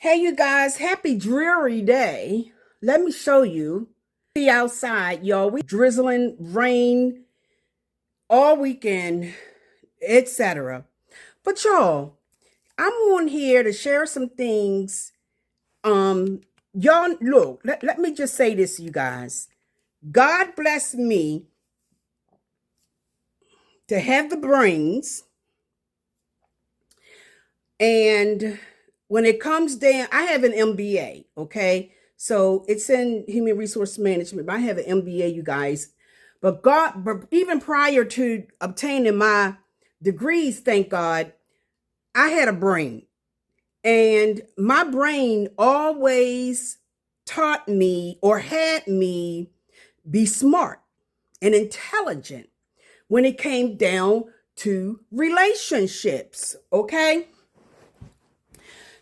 Hey, you guys, happy dreary day. Let me show you. Be outside, y'all. We drizzling, rain all weekend, etc. But y'all, I'm on here to share some things. Um, y'all, look, let me just say this, you guys. God bless me to have the brains, and when it comes down, I have an MBA, okay? So it's in human resource management. I have an MBA, you guys. But even prior to obtaining my degrees, thank God, I had a brain. And my brain always taught me or had me be smart and intelligent when it came down to relationships, okay?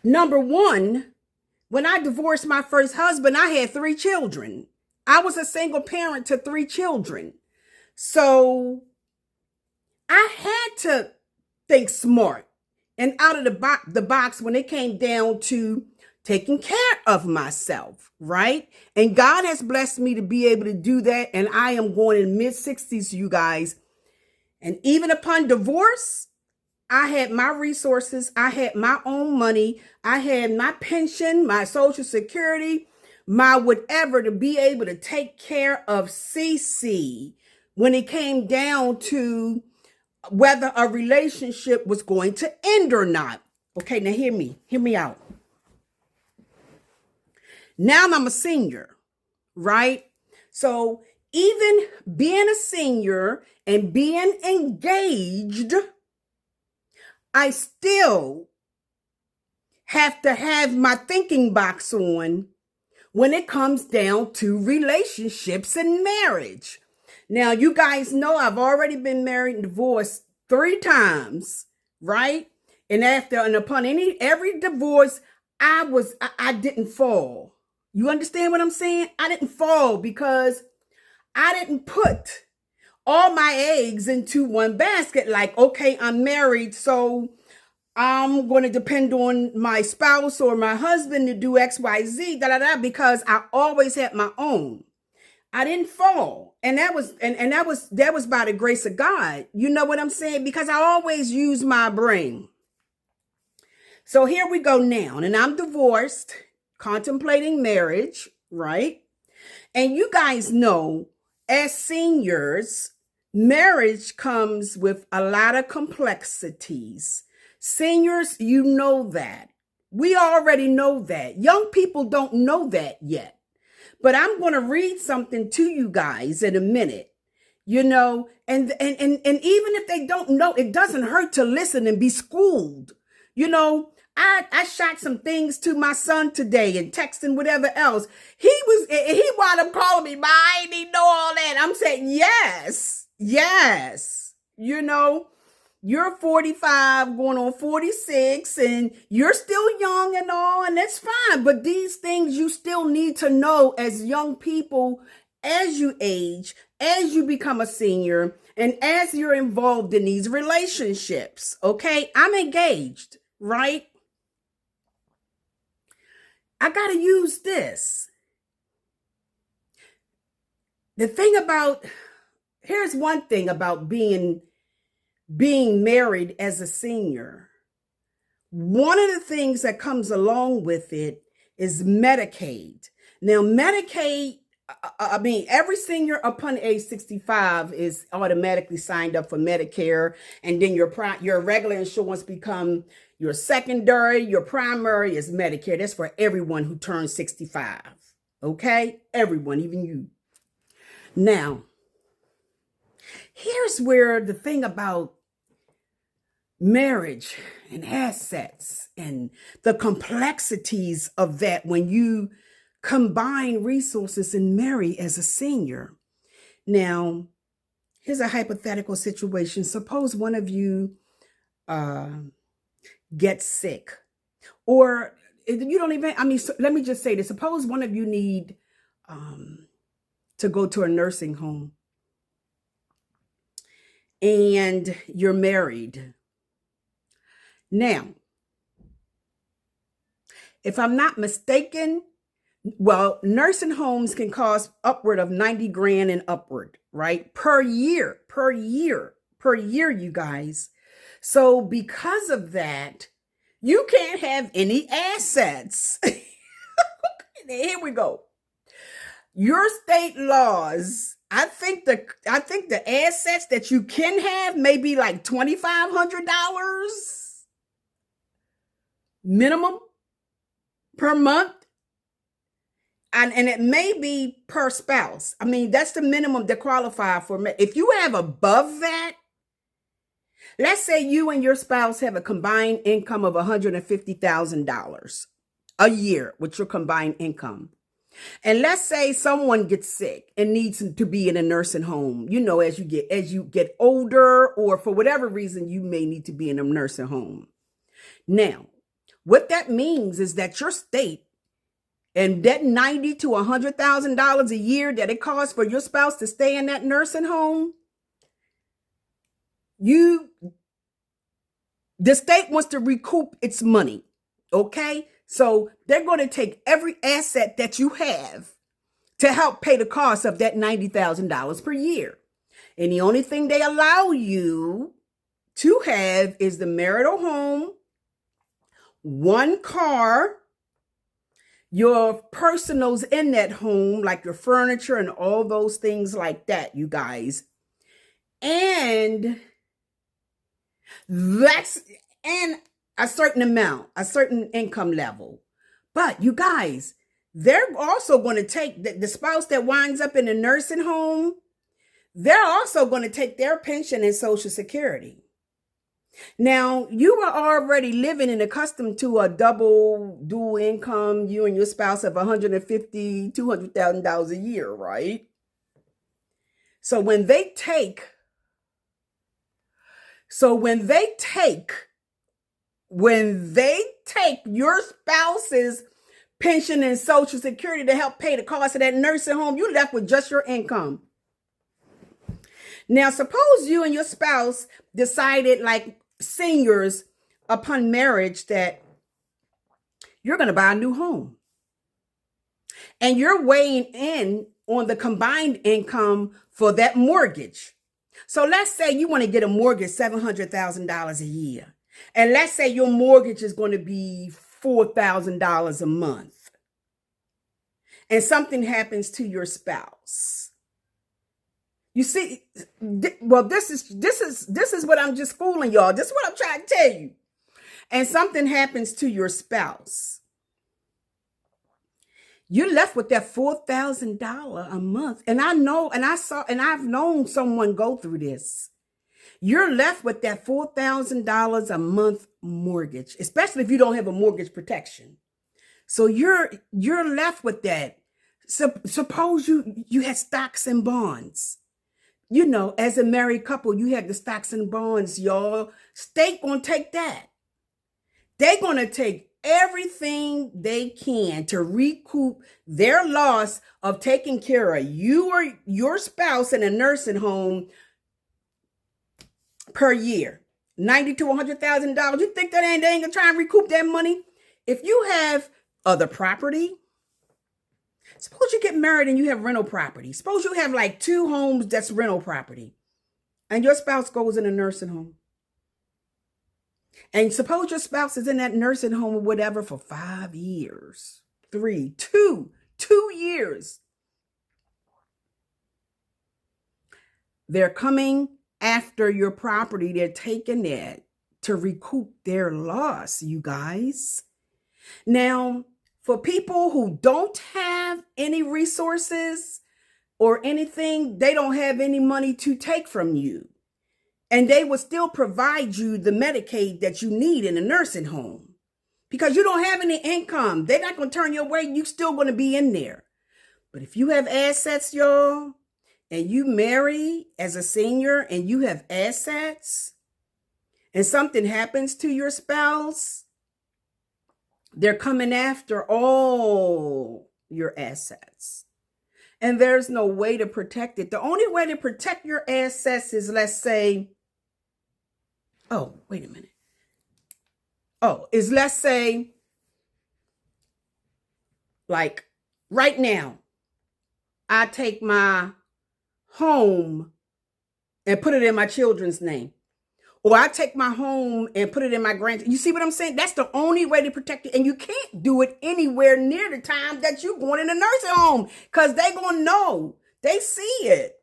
Number one, when I divorced my first husband, I had 3 children. I was a single parent to 3 children. So I had to think smart and out of the box when it came down to taking care of myself, right? And God has blessed me to be able to do that. And I am going in mid-60s, you guys. And even upon divorce, I had my resources. I had my own money. I had my pension, my social security, my whatever to be able to take care of CC when it came down to whether a relationship was going to end or not. Okay, now hear me out. Now I'm a senior, right? So even being a senior and being engaged, I still have to have my thinking box on when it comes down to relationships and marriage. Now, you guys know I've already been married and divorced 3 times, right? And upon every divorce, I didn't fall. You understand what I'm saying? I didn't fall because I didn't put all my eggs into one basket. Like, okay, I'm married, so I'm going to depend on my spouse or my husband to do X, Y, Z, because I always had my own. I didn't fall. And that was by the grace of God. You know what I'm saying? Because I always use my brain. So here we go now. And I'm divorced, contemplating marriage, right? And you guys know, as seniors, marriage comes with a lot of complexities. Seniors, you know that. We already know that. Young people don't know that yet. But I'm going to read something to you guys in a minute. You know, and even if they don't know, it doesn't hurt to listen and be schooled. You know, I shot some things to my son today and texting whatever else. He wound up calling me, "Ma, I didn't even know all that." I'm saying, yes. You know, you're 45 going on 46 and you're still young and all, and that's fine. But these things you still need to know as young people, as you age, as you become a senior, and as you're involved in these relationships. Okay, I'm engaged, right? I got to use this. Here's one thing about being married as a senior. One of the things that comes along with it is Medicaid. Now, Medicaid, every senior upon age 65 is automatically signed up for Medicare, and then your regular insurance become your secondary. Your primary is Medicare. That's for everyone who turns 65. Okay? Everyone, even you. Now, here's where the thing about marriage and assets and the complexities of that when you combine resources and marry as a senior. Now, here's a hypothetical situation. Suppose one of you gets sick, or you don't even, let me just say this. Suppose one of you need to go to a nursing home and you're married. Now, If I'm not mistaken, well, nursing homes can cost upward of 90 grand and upward, right? Per year, you guys. So because of that, you can't have any assets. Here we go. Your state laws, I think the assets that you can have may be like $2,500 minimum per month. And it may be per spouse. I mean, that's the minimum to qualify for. If you have above that, let's say you and your spouse have a combined income of $150,000 a year with your combined income. And let's say someone gets sick and needs to be in a nursing home, as you get older, or for whatever reason, you may need to be in a nursing home. Now, what that means is that your state, and that $90,000 to $100,000 a year that it costs for your spouse to stay in that nursing home, the state wants to recoup its money. Okay? So they're going to take every asset that you have to help pay the cost of that $90,000 per year. And the only thing they allow you to have is the marital home, one car, your personals in that home, like your furniture and all those things like that, you guys. And a certain amount, a certain income level. But you guys, they're also going to take the spouse that winds up in a nursing home, they're also going to take their pension and Social Security. Now, you are already living and accustomed to a dual income, you and your spouse, of $150,000, $200,000 a year, right? So when they take your spouse's pension and Social Security to help pay the cost of that nursing home, you left with just your income. Now, suppose you and your spouse decided, like seniors, upon marriage, that you're going to buy a new home. And you're weighing in on the combined income for that mortgage. So let's say you want to get a mortgage, $700,000 a year. And let's say your mortgage is going to be $4,000 a month. And something happens to your spouse. You see, well, this is what I'm just fooling y'all. This is what I'm trying to tell you. And something happens to your spouse. You're left with that $4,000 a month. And I've known someone go through this. You're left with that $4,000 a month mortgage, especially if you don't have a mortgage protection. So you're left with that. Suppose you had stocks and bonds. As a married couple, you had the stocks and bonds, y'all. State gonna take that. They're gonna take everything they can to recoup their loss of taking care of you or your spouse in a nursing home per year. $90,000 to $100,000. You think that they ain't gonna try and recoup that money? If you have other property, suppose you get married and you have rental property. Suppose you have like 2 homes that's rental property, and your spouse goes in a nursing home. And suppose your spouse is in that nursing home or whatever for 5 years, 2 years. They're coming after your property. They're taking it to recoup their loss, you guys. Now, for people who don't have any resources or anything, they don't have any money to take from you. And they will still provide you the Medicaid that you need in a nursing home. Because you don't have any income. They're not going to turn you away. You're still going to be in there. But if you have assets, y'all, and you marry as a senior and you have assets, and something happens to your spouse, they're coming after all your assets. And there's no way to protect it. The only way to protect your assets is, let's say, let's say Like right now, I take my home and put it in my children's name. Or I take my home and put it in my You see what I'm saying? That's the only way to protect it. And you can't do it anywhere near the time that you're going in a nursing home because they're going to know. They see it.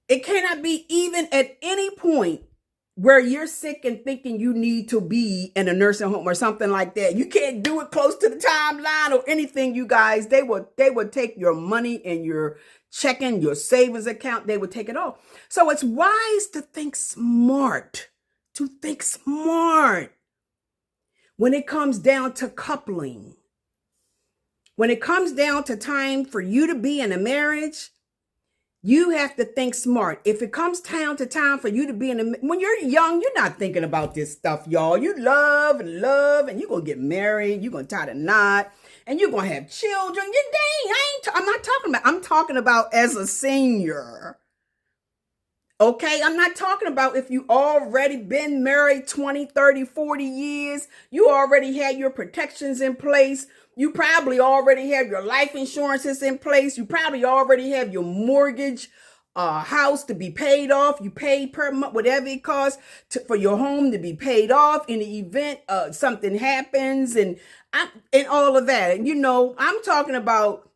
It cannot be even at any point where you're sick and thinking you need to be in a nursing home or something like that. You can't do it close to the timeline or anything, you guys. They would take your money and your checking, your savings account. They would take it all. So it's wise to think smart, when it comes down to coupling. When it comes down to time for you to be in a marriage, you have to think smart. If it comes time for you to be when you're young, you're not thinking about this stuff, y'all. You love, and you're going to get married. You're going to tie the knot, and you're going to have children. I'm talking about as a senior. Okay, I'm not talking about if you already been married 20, 30, 40 years. You already had your protections in place. You probably already have your life insurances in place. You probably already have your mortgage house to be paid off. You pay per month, whatever it costs for your home to be paid off in the event something happens and all of that. And I'm talking about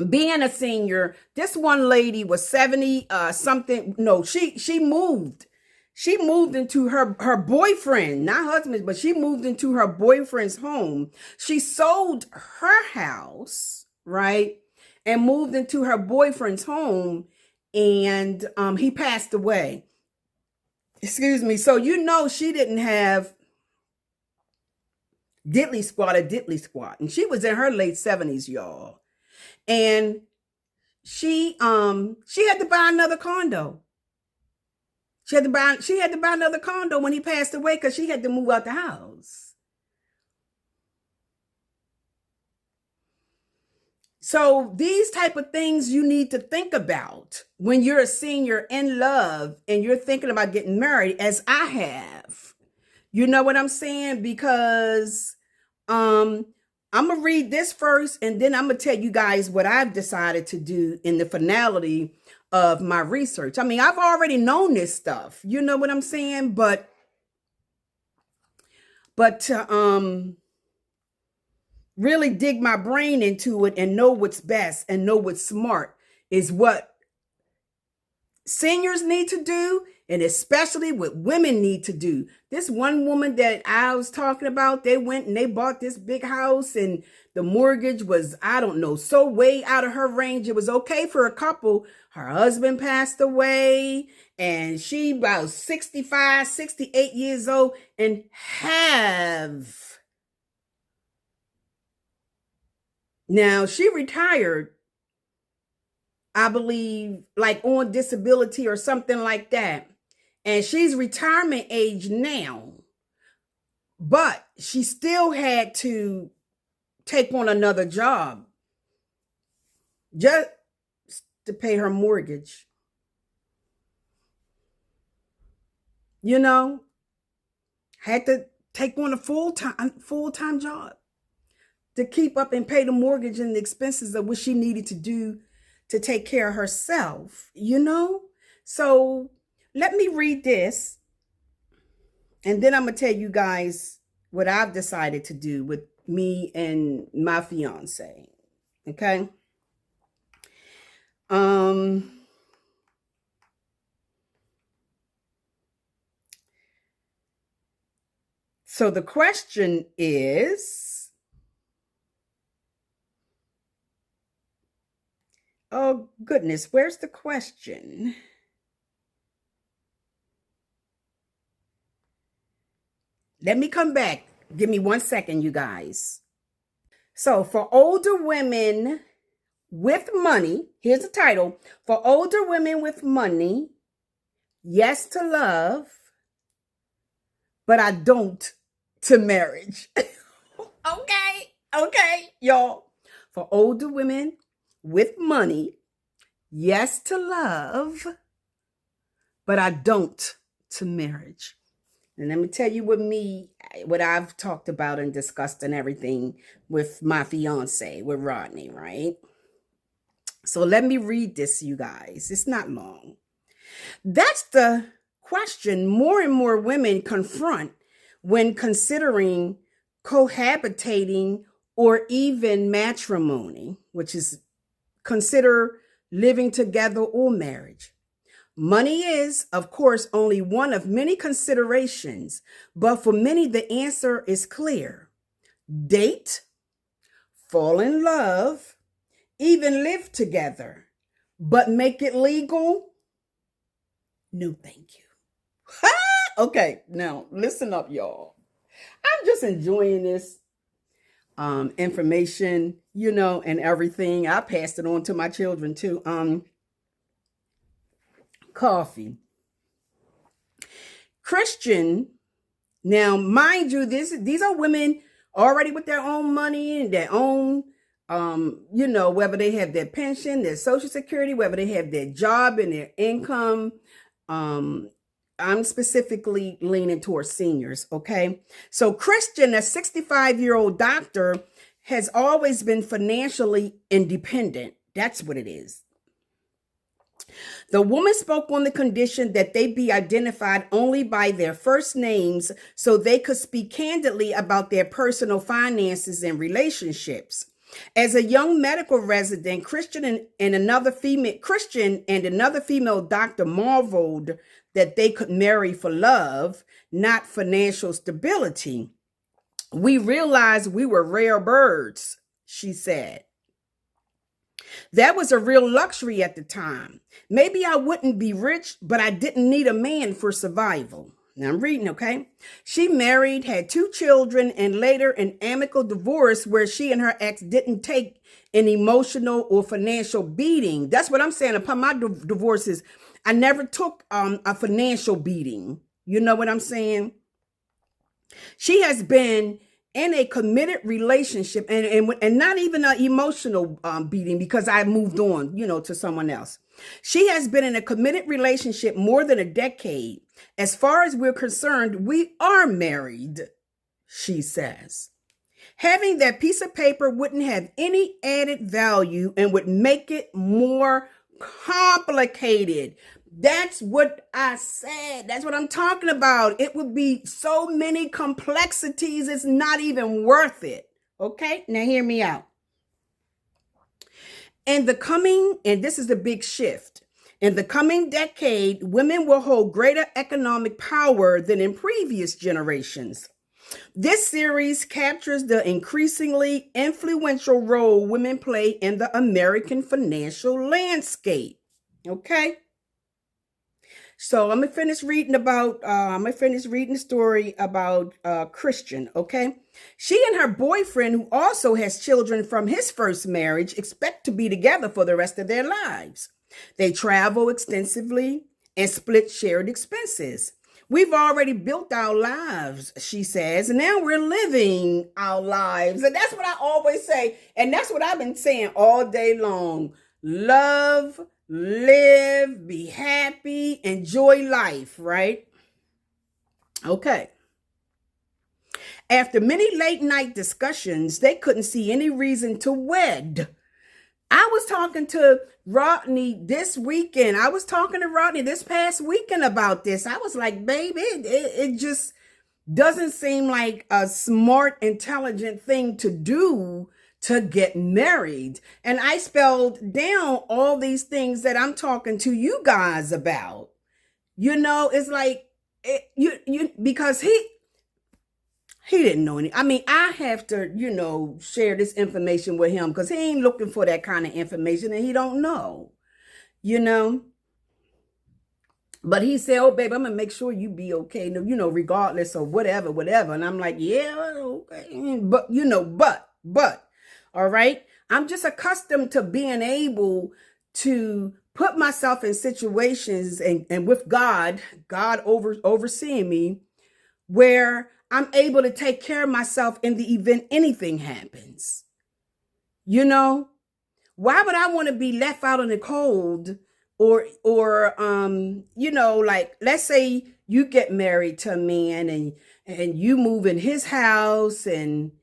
being a senior. This one lady was 70 something. No, she moved. She moved into her boyfriend, not husband, but she moved into her boyfriend's home. She sold her house, right? And moved into her boyfriend's home, and he passed away. Excuse me. So she didn't have diddly squat. And she was in her late 70s, y'all. And she had to buy another condo. She had to buy another condo when he passed away because she had to move out the house. So these type of things you need to think about when you're a senior in love and you're thinking about getting married, as I have. You know what I'm saying? Because I'm going to read this first, and then I'm going to tell you guys what I've decided to do in the finality of my research. I mean, I've already known this stuff. You know what I'm saying? But to really dig my brain into it and know what's best and know what's smart is what seniors need to do, and especially what women need to do. This one woman that I was talking about, they went and they bought this big house, and the mortgage was, I don't know, so way out of her range. It was okay for a couple. Her husband passed away, and she about 65, 68 years old, and now she retired, I believe, like on disability or something like that. And she's retirement age now, but she still had to take on another job just to pay her mortgage. Had to take on a full-time job to keep up and pay the mortgage and the expenses of what she needed to do to take care of herself, So let me read this, and then I'm going to tell you guys what I've decided to do with me and my fiance. Okay? So the question is, oh goodness, where's the question? Let me come back. Give me 1 second, you guys. So for older women with money, here's the title. For older women with money, yes to love, but I don't to marriage. Okay, y'all. For older women with money, yes to love, but I don't to marriage. And let me tell you what I've talked about and discussed and everything with my fiance, with Rodney, right? So let me read this, you guys. It's not long. That's the question more and more women confront when considering cohabitating or even matrimony, which is consider living together or marriage. Money is, of course, only one of many considerations, but for many, the answer is clear. Date, fall in love, even live together, but make it legal? No, thank you. Okay, now listen up, y'all. I'm just enjoying this information, and everything. I passed it on to my children too. Coffee. Christian. Now, mind you, these are women already with their own money and their own, whether they have their pension, their Social Security, whether they have their job and their income. I'm specifically leaning towards seniors, okay? So Christian, a 65-year-old doctor, has always been financially independent. That's what it is. The woman spoke on the condition that they be identified only by their first names so they could speak candidly about their personal finances and relationships. As a young medical resident, Christian and another female doctor marveled that they could marry for love, not financial stability. We realized we were rare birds, she said. That was a real luxury at the time. Maybe I wouldn't be rich, but I didn't need a man for survival. Now I'm reading, okay? She married, had 2 children, and later an amicable divorce where she and her ex didn't take an emotional or financial beating. That's what I'm saying. Upon my divorces, I never took a financial beating. You know what I'm saying? She has been in a committed relationship and not even an emotional beating because I moved on, to someone else. She has been in a committed relationship more than a decade. As far as we're concerned, we are married, she says. Having that piece of paper wouldn't have any added value and would make it more complicated. That's what I said. That's what I'm talking about. It would be so many complexities. It's not even worth it. Okay, now hear me out. And this is the big shift. In the coming decade, women will hold greater economic power than in previous generations. This series captures the increasingly influential role women play in the American financial landscape. Okay? So I'm gonna finish reading the story about Christian, okay? She and her boyfriend, who also has children from his first marriage, expect to be together for the rest of their lives. They travel extensively and split shared expenses. We've already built our lives, she says, and now we're living our lives. And that's what I always say, and that's what I've been saying all day long. Love, live, be happy, enjoy life, right? Okay. After many late night discussions, they couldn't see any reason to wed. I was talking to Rodney this weekend. I was talking to Rodney this past weekend about this. I was like, baby, it just doesn't seem like a smart, intelligent thing to do to get married. And I spelled down all these things that I'm talking to you guys about. It's like, because he didn't know any. I mean, I have to, share this information with him because he ain't looking for that kind of information and he don't know, But he said, oh, babe, I'm going to make sure you be okay, regardless of whatever. And I'm like, yeah, okay. But, all right. I'm just accustomed to being able to put myself in situations and with God overseeing me where I'm able to take care of myself in the event anything happens. Why would I want to be left out in the cold like let's say you get married to a man and you move in his house and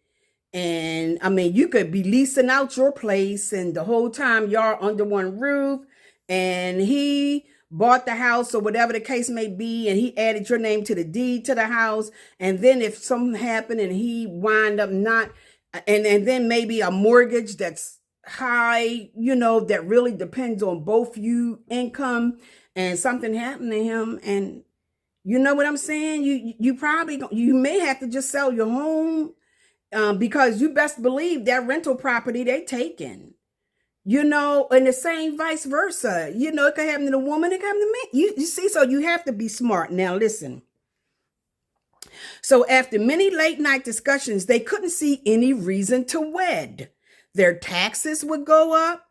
I mean, you could be leasing out your place, and the whole time y'all under one roof, and he bought the house or whatever the case may be, and he added your name to the deed to the house. And then if something happened and he wind up not, and then maybe a mortgage that's high, that really depends on both you income, and something happened to him, and you know what I'm saying? You may have to just sell your home, because you best believe that rental property they taken, and the same vice versa. It could happen to the woman, it could happen to me. You see, so you have to be smart. Now listen. So after many late night discussions, they couldn't see any reason to wed. Their taxes would go up.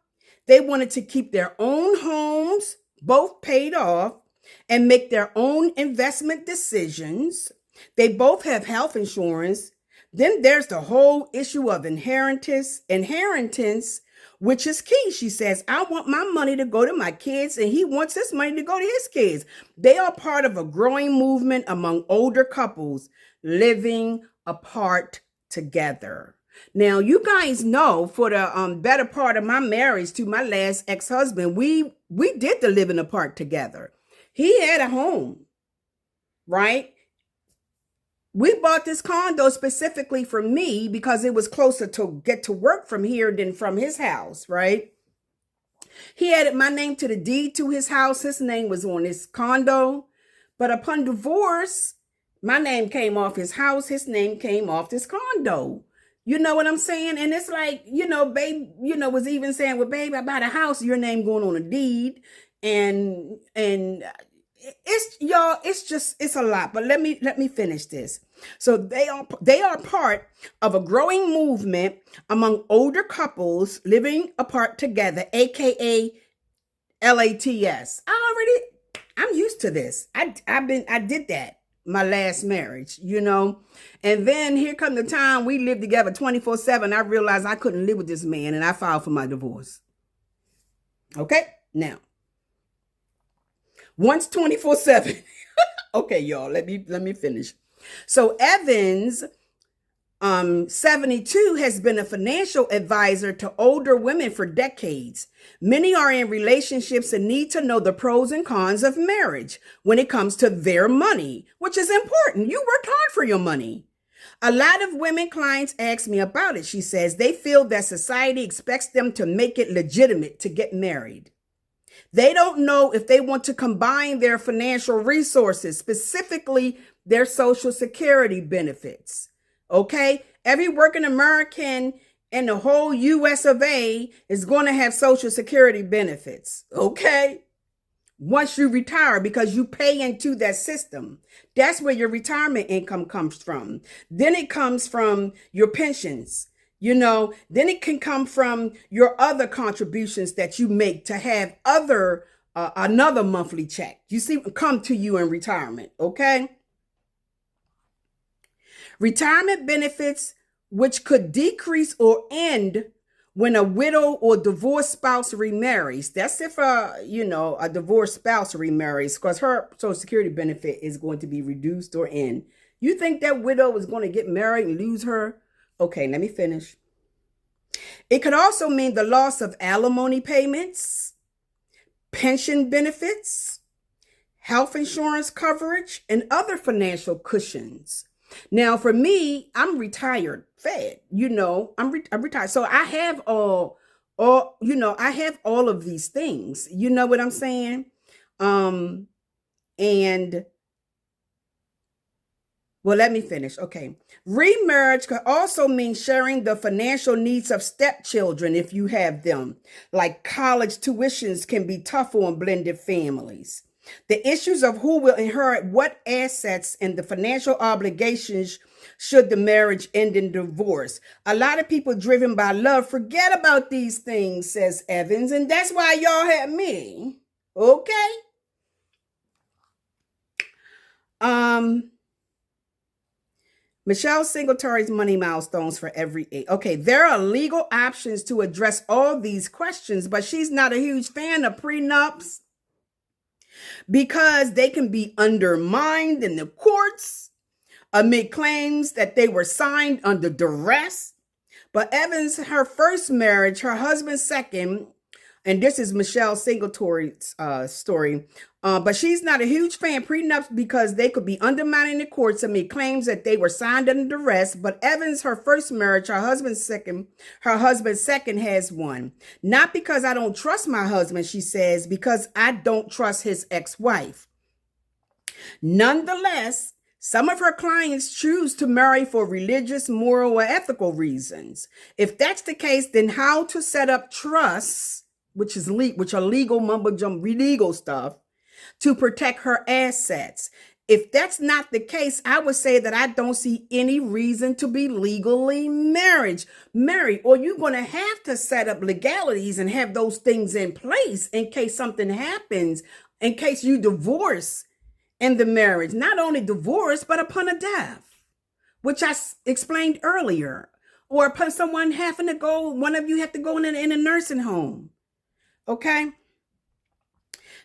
They wanted to keep their own homes, both paid off, and make their own investment decisions. They both have health insurance. Then there's the whole issue of inheritance, which is key. She says, I want my money to go to my kids, and he wants his money to go to his kids. They are part of a growing movement among older couples living apart together. Now, you guys know, for the better part of my marriage to my last ex-husband, we did the living apart together. He had a home, right? We bought this condo specifically for me because it was closer to get to work from here than from his house, right? He added my name to the deed to his house. His name was on his condo. But upon divorce, my name came off his house. His name came off this condo. You know what I'm saying? And it's like, babe, was even saying, well, babe, I bought a house, your name going on a deed. And it's a lot, but let me finish this. So they are part of a growing movement among older couples living apart together, aka LATS. I'm used to this. I did that my last marriage, and then here come the time we lived together 24/7. I realized I couldn't live with this man, and I filed for my divorce. Okay, now. Once 24/7. Okay, y'all, let me finish. So Evans, 72, has been a financial advisor to older women for decades. Many are in relationships and need to know the pros and cons of marriage when it comes to their money, which is important. You worked hard for your money. A lot of women clients ask me about it. She says they feel that society expects them to make it legitimate to get married. They don't know if they want to combine their financial resources, specifically their Social Security benefits. Okay? Every working American in the whole US of A is going to have Social Security benefits. Okay? Once you retire, because you pay into that system. That's where your retirement income comes from. Then it comes from your pensions. Then it can come from your other contributions that you make to have another monthly check. You see, come to you in retirement, okay? Retirement benefits, which could decrease or end when a widow or divorced spouse remarries. That's if a divorced spouse remarries, because her Social Security benefit is going to be reduced or end. You think that widow is going to get married and lose her? Okay, let me finish. It could also mean the loss of alimony payments, pension benefits, health insurance coverage, and other financial cushions. Now, for me, I'm retired Fed. I'm retired. So I have I have all of these things. You know what I'm saying? And well, let me finish. Okay. Remarriage could also mean sharing the financial needs of stepchildren if you have them. Like college tuitions can be tough on blended families. The issues of who will inherit what assets and the financial obligations should the marriage end in divorce. A lot of people driven by love forget about these things, says Evans, and that's why y'all had me. Okay? Michelle Singletary's money milestones for every age. Okay, there are legal options to address all these questions, but she's not a huge fan of prenups. because they can be undermined in the courts amid claims that they were signed under duress. But Evans, her first marriage, her husband's second, and this is Michelle Singletory's story, but she's not a huge fan of prenups because they could be undermining the courts amid claims that they were signed under duress. But Evans, her first marriage, her husband's second has one. Not because I don't trust my husband, she says, because I don't trust his ex-wife. Nonetheless, some of her clients choose to marry for religious, moral, or ethical reasons. If that's the case, then how to set up trusts, which are legal legal stuff, to protect her assets. If that's not the case, I would say that I don't see any reason to be legally married, or you're going to have to set up legalities and have those things in place in case something happens, in case you divorce in the marriage, not only divorce, but upon a death, which I explained earlier, or upon someone having to go, one of you have to go in a nursing home. Okay?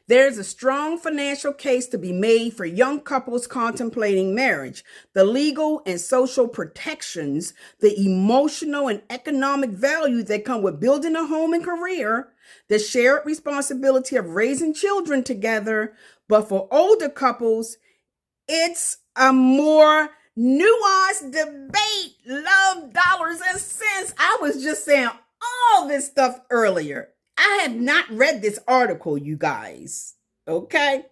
There's a strong financial case to be made for young couples contemplating marriage. The legal and social protections, the emotional and economic value that come with building a home and career, the shared responsibility of raising children together. But for older couples, it's a more nuanced debate. Love, dollars, and cents. I was just saying all this stuff earlier. I have not read this article, you guys. Okay?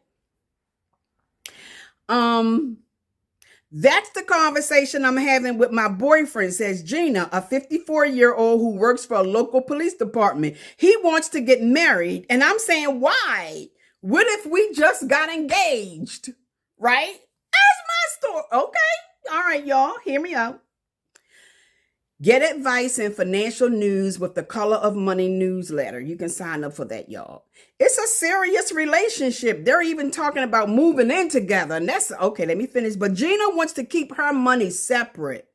That's the conversation I'm having with my boyfriend, says Gina, a 54-year-old who works for a local police department. He wants to get married, and I'm saying, why? What if we just got engaged? Right? That's my story. Okay. All right, y'all. Hear me out. Get advice and financial news with the Color of Money newsletter. You can sign up for that, y'all. It's a serious relationship. They're even talking about moving in together. And that's okay. Let me finish. But Gina wants to keep her money separate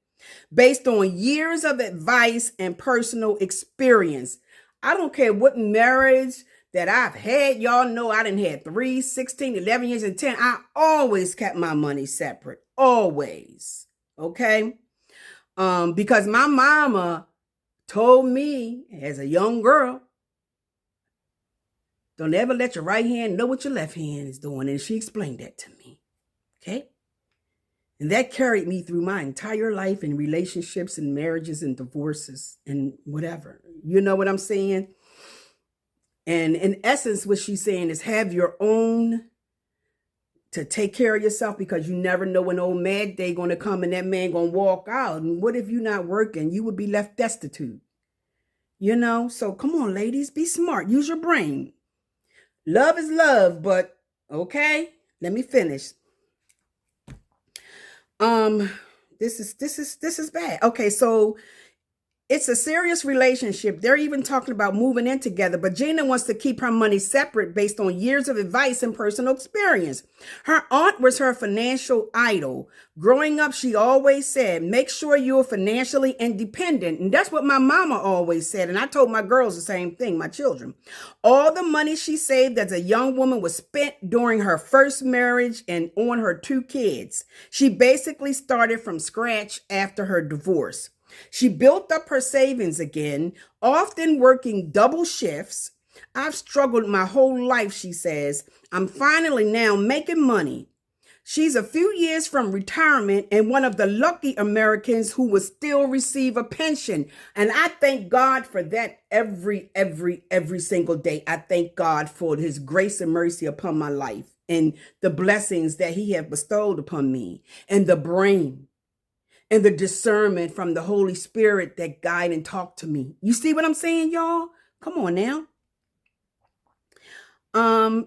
based on years of advice and personal experience. I don't care what marriage that I've had. Y'all know I done had 3, 16, 11 years, and 10. I always kept my money separate. Always. Okay? Because my mama told me as a young girl, don't ever let your right hand know what your left hand is doing. And she explained that to me. Okay? And that carried me through my entire life in relationships and marriages and divorces and whatever. You know what I'm saying? And in essence, what she's saying is have your own to take care of yourself, because you never know when old mad day going to come and that man going to walk out. And what if you're not working? You would be left destitute. You know? So come on, ladies, be smart. Use your brain. Love is love, but okay, let me finish. This is bad. Okay, so it's a serious relationship. They're even talking about moving in together, but Gina wants to keep her money separate based on years of advice and personal experience. Her aunt was her financial idol. Growing up, she always said, make sure you're financially independent. And that's what my mama always said. And I told my girls the same thing, my children. All the money she saved as a young woman was spent during her first marriage and on her 2 kids. She basically started from scratch after her divorce. She built up her savings again, often working double shifts. I've struggled my whole life, she says. I'm finally now making money. She's a few years from retirement and one of the lucky Americans who will still receive a pension. And I thank God for that every single day. I thank God for his grace and mercy upon my life and the blessings that he has bestowed upon me and the brain and the discernment from the Holy Spirit that guide and talk to me. You see what I'm saying, y'all? Come on now.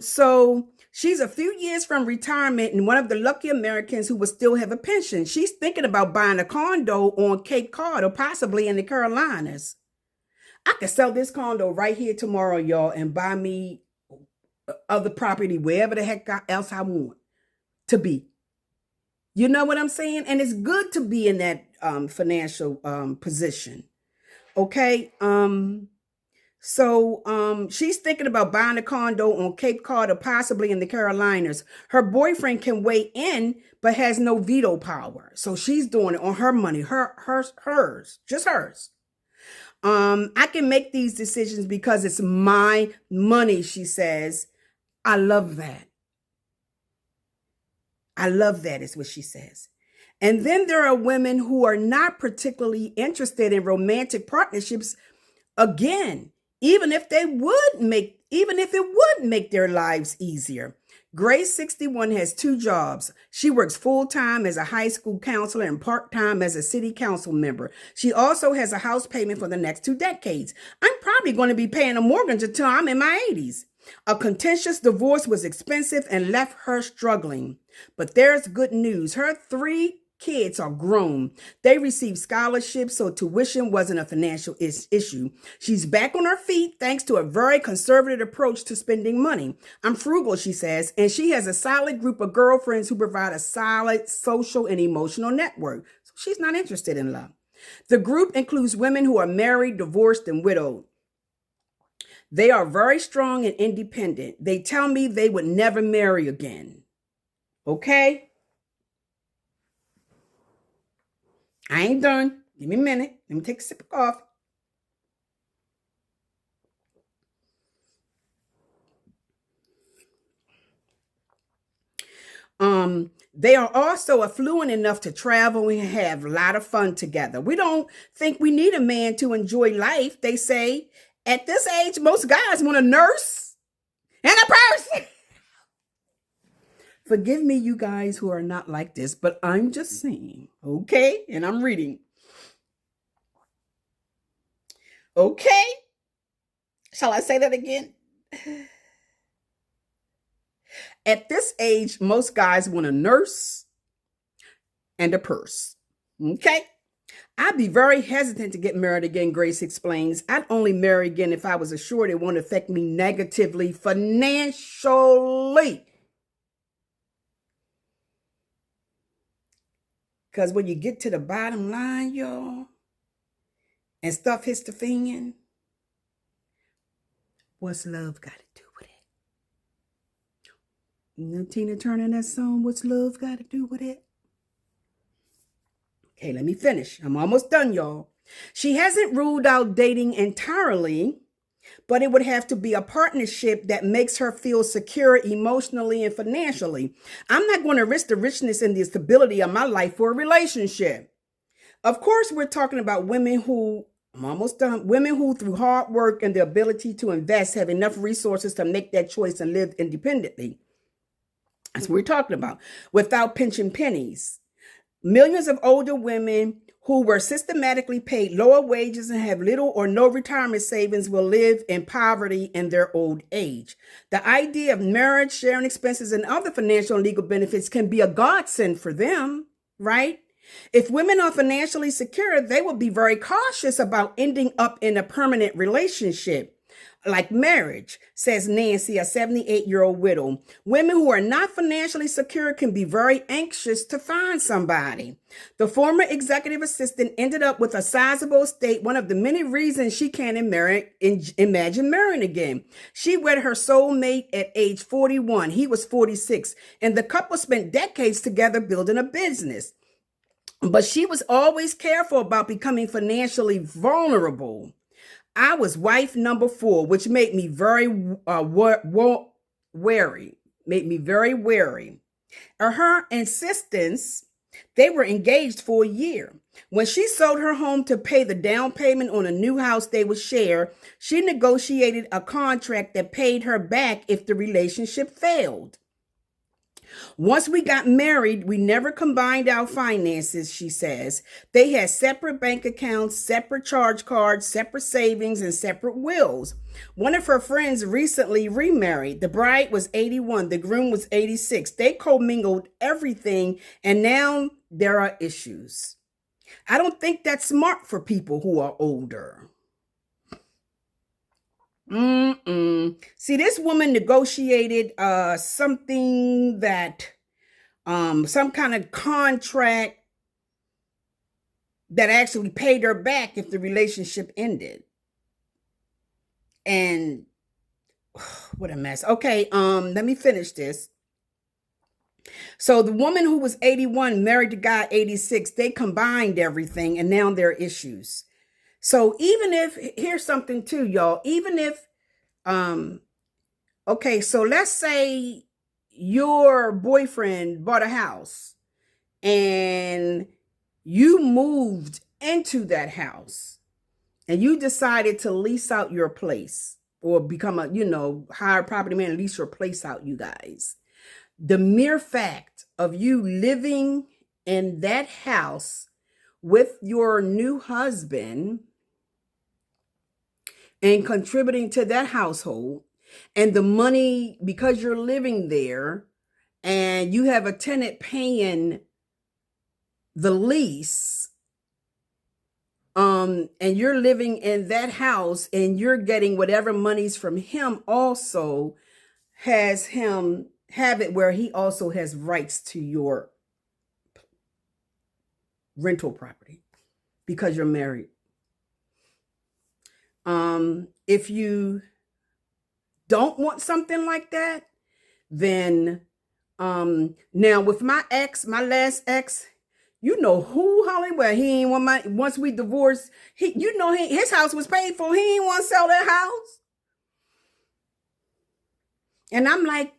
So she's a few years from retirement and one of the lucky Americans who will still have a pension. She's thinking about buying a condo on Cape Cod or possibly in the Carolinas. I could sell this condo right here tomorrow, y'all, and buy me other property wherever the heck else I want to be. You know what I'm saying? And it's good to be in that financial position. Okay. So she's thinking about buying a condo on Cape Cod or possibly in the Carolinas. Her boyfriend can weigh in, but has no veto power. So she's doing it on her money, hers, just hers. I can make these decisions because it's my money, she says. I love that. I love that, is what she says. And then there are women who are not particularly interested in romantic partnerships. Again, even if it would make their lives easier. Grace, 61, has 2 jobs. She works full-time as a high school counselor and part-time as a city council member. She also has a house payment for the next 2 decades. I'm probably going to be paying a mortgage until I'm in my 80s. A contentious divorce was expensive and left her struggling. But there's good news. Her 3 kids are grown. They received scholarships, so tuition wasn't a financial issue. She's back on her feet thanks to a very conservative approach to spending money. I'm frugal, she says, and she has a solid group of girlfriends who provide a solid social and emotional network. So she's not interested in love. The group includes women who are married, divorced, and widowed. They are very strong and independent. They tell me they would never marry again. Okay? I ain't done. Give me a minute. Let me take a sip of coffee. They are also affluent enough to travel and have a lot of fun together. We don't think we need a man to enjoy life, they say. At this age, most guys want a nurse and a purse. Forgive me, you guys who are not like this, but I'm just saying, okay? And I'm reading. Okay? Shall I say that again? At this age, most guys want a nurse and a purse. Okay? I'd be very hesitant to get married again, Grace explains. I'd only marry again if I was assured it won't affect me negatively financially. Because when you get to the bottom line, y'all, and stuff hits the fan, what's love got to do with it? You know Tina Turner, that song, What's Love Got to Do with It? Okay, let me finish. I'm almost done, y'all. She hasn't ruled out dating entirely, but it would have to be a partnership that makes her feel secure emotionally and financially. I'm not going to risk the richness and the stability of my life for a relationship. Of course, we're talking about women who, I'm almost done, women who through hard work and the ability to invest have enough resources to make that choice and live independently. That's what we're talking about, without pinching pennies. Millions of older women who were systematically paid lower wages and have little or no retirement savings will live in poverty in their old age. The idea of marriage, sharing expenses, and other financial and legal benefits can be a godsend for them, right? If women are financially secure, they will be very cautious about ending up in a permanent relationship like marriage, says Nancy, a 78-year-old widow. Women who are not financially secure can be very anxious to find somebody. The former executive assistant ended up with a sizable estate, one of the many reasons she can't imagine marrying again. She wed her soulmate at age 41. He was 46, and the couple spent decades together building a business. But she was always careful about becoming financially vulnerable. I was wife number 4, which made me very wary. Her insistence, they were engaged for a year. When she sold her home to pay the down payment on a new house they would share, she negotiated a contract that paid her back if the relationship failed. Once we got married, we never combined our finances, she says. They had separate bank accounts, separate charge cards, separate savings, and separate wills. One of her friends recently remarried. The bride was 81. The groom was 86. They commingled everything, and now there are issues. I don't think that's smart for people who are older. See, this woman negotiated something that, some kind of contract that actually paid her back if the relationship ended. And what a mess. Okay, let me finish this. So the woman who was 81 married the guy 86. They combined everything and now there are issues. So even if, here's something too, y'all, even if, okay, so let's say your boyfriend bought a house and you moved into that house and you decided to lease out your place or become a, hire a property man and lease your place out, you guys. The mere fact of you living in that house with your new husband and contributing to that household, and the money, because you're living there and you have a tenant paying the lease, and you're living in that house and you're getting whatever monies from him, also has him have it where he also has rights to your rental property because you're married. If you don't want something like that, then now with my last ex, Hollywood, he ain't want once we divorced, his house was paid for. He ain't want to sell that house. And I'm like,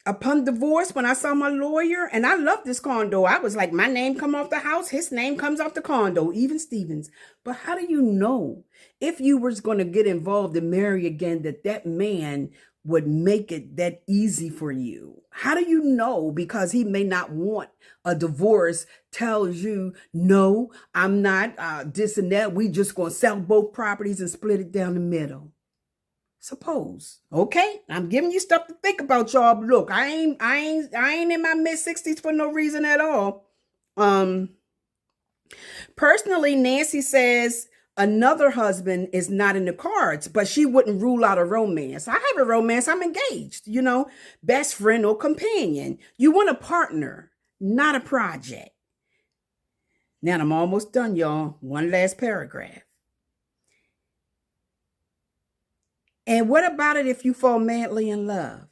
upon divorce, when I saw my lawyer, and I love this condo, I was like, my name come off the house, his name comes off the condo, even Stevens. But how do you know if you was going to get involved and marry again that man would make it that easy for you? How do you know? Because he may not want a divorce, tells you, no, I'm not this and that. We just going to sell both properties and split it down the middle. Suppose. Okay, I'm giving you stuff to think about, y'all. Look, I ain't in my mid-60s for no reason at all. Personally, Nancy says another husband is not in the cards, but she wouldn't rule out a romance. I have a romance. I'm engaged, best friend or companion. You want a partner, not a project. Now I'm almost done, y'all. One last paragraph. And what about it if you fall madly in love?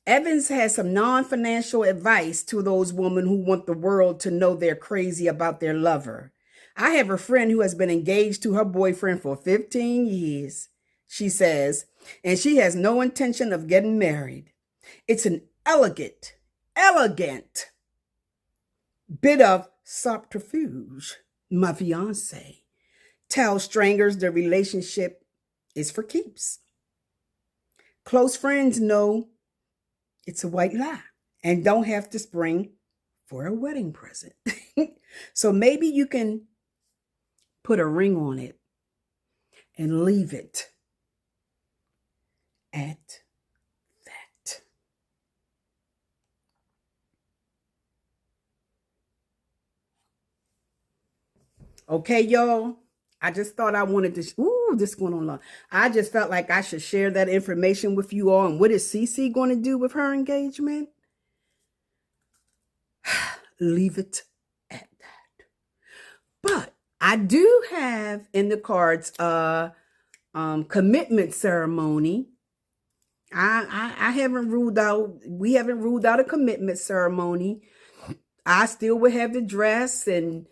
Evans has some non-financial advice to those women who want the world to know they're crazy about their lover. I have a friend who has been engaged to her boyfriend for 15 years, she says, and she has no intention of getting married. It's an elegant bit of subterfuge. My fiance tells strangers the relationship is for keeps. Close friends know it's a white lie and don't have to spring for a wedding present. So maybe you can put a ring on it and leave it at that. Okay, y'all. I just thought I wanted to, this going on long. I just felt like I should share that information with you all. And what is Cece going to do with her engagement? Leave it at that. But I do have in the cards a commitment ceremony. I haven't ruled out, we haven't ruled out a commitment ceremony. I still would have the dress and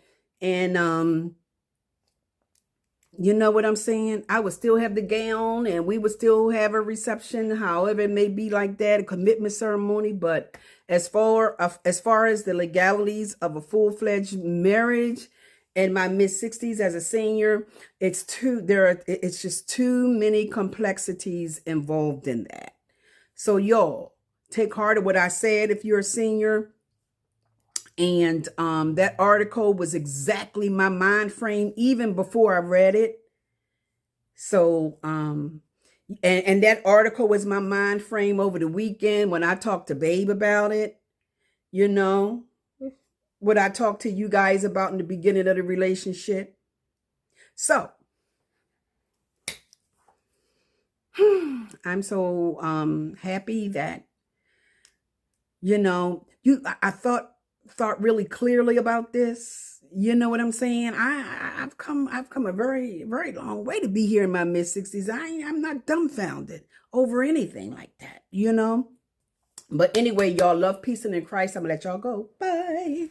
you know what I'm saying? I would still have the gown and we would still have a reception, however it may be like that, a commitment ceremony. But as far as the legalities of a full-fledged marriage in my mid-60s as a senior, it's just too many complexities involved in that. So y'all, take heart of what I said if you're a senior. And that article was exactly my mind frame even before I read it. So, and that article was my mind frame over the weekend when I talked to Babe about it. What I talked to you guys about in the beginning of the relationship. So, I'm so happy that, I thought really clearly about this. You know what I'm saying? I've come a very, very long way to be here in my mid-60s. I'm not dumbfounded over anything like that, you know? But anyway, y'all, love, peace, and in Christ. I'm gonna let y'all go. Bye.